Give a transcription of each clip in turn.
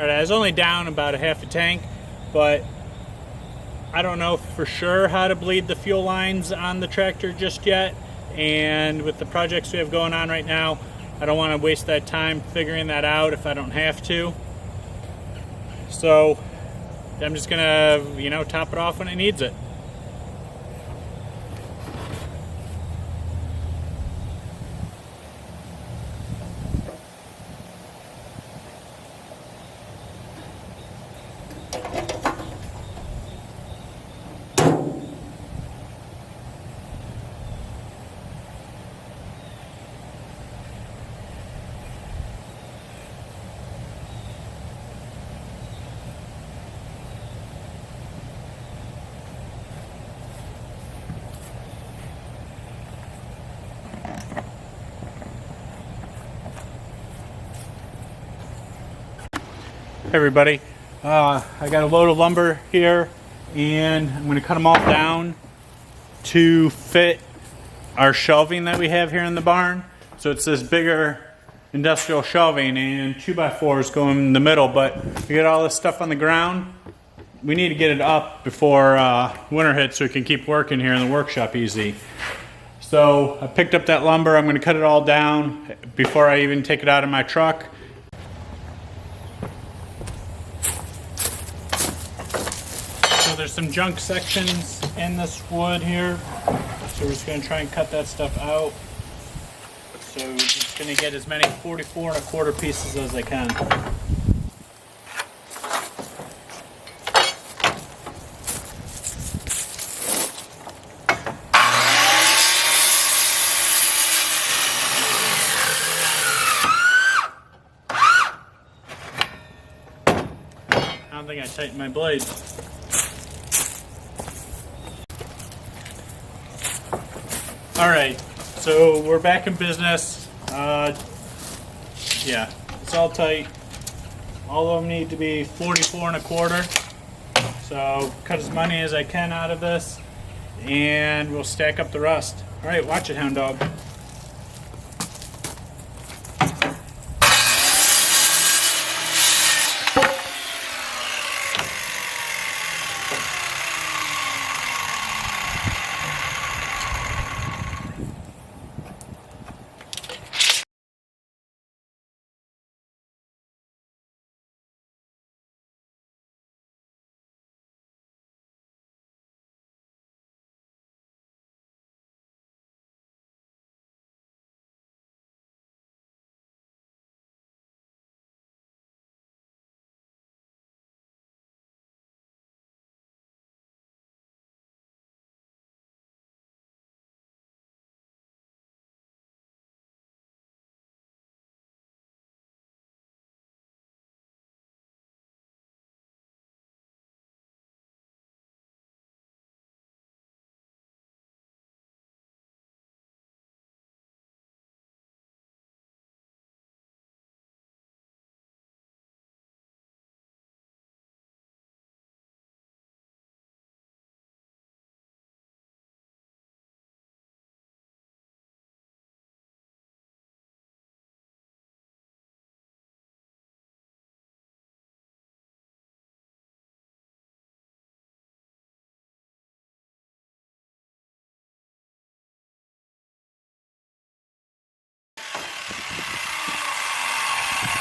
Alright, I was only down about a half a tank, but I don't know for sure how to bleed the fuel lines on the tractor just yet. And with the projects we have going on right now, I don't want to waste that time figuring that out if I don't have to. So I'm just gonna, top it off when it needs it. Hey everybody, I got a load of lumber here and I'm going to cut them all down to fit our shelving that we have here in the barn. So it's this bigger industrial shelving and 2x4s go in the middle, but we get all this stuff on the ground. We need to get it up before winter hits so we can keep working here in the workshop easy. So I picked up that lumber. I'm going to cut it all down before I even take it out of my truck. So there's some junk sections in this wood here, so we're just going to try and cut that stuff out. So I'm just going to get as many 44 1/4 pieces as I can. I don't think I tightened my blade. Alright, so we're back in business. Yeah, it's all tight. All of them need to be 44 1/4. So cut as many as I can out of this and we'll stack up the rest. Alright, watch it, hound dog.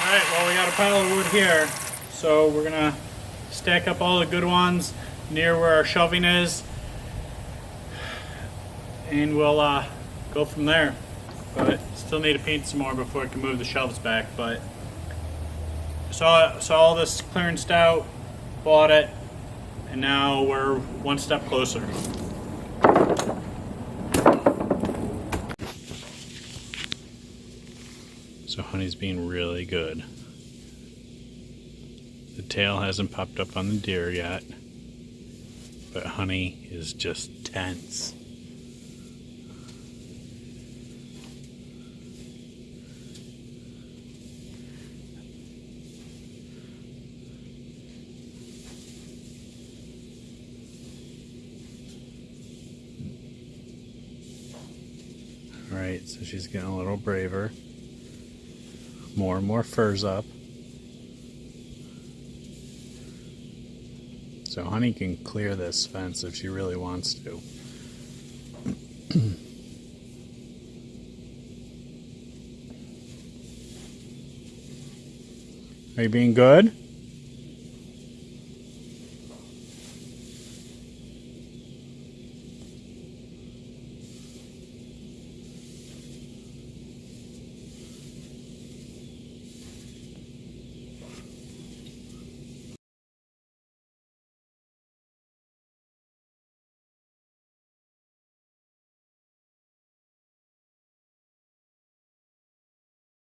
Alright, well we got a pile of wood here, so we're gonna stack up all the good ones near where our shelving is and we'll go from there. But still need to paint some more before I can move the shelves back. But saw all this clearanced out, bought it, and now we're one step closer. So Honey's being really good. The tail hasn't popped up on the deer yet, but Honey is just tense. Alright, so she's getting a little braver. More and more furs up. So Honey can clear this fence if she really wants to. Are you being good?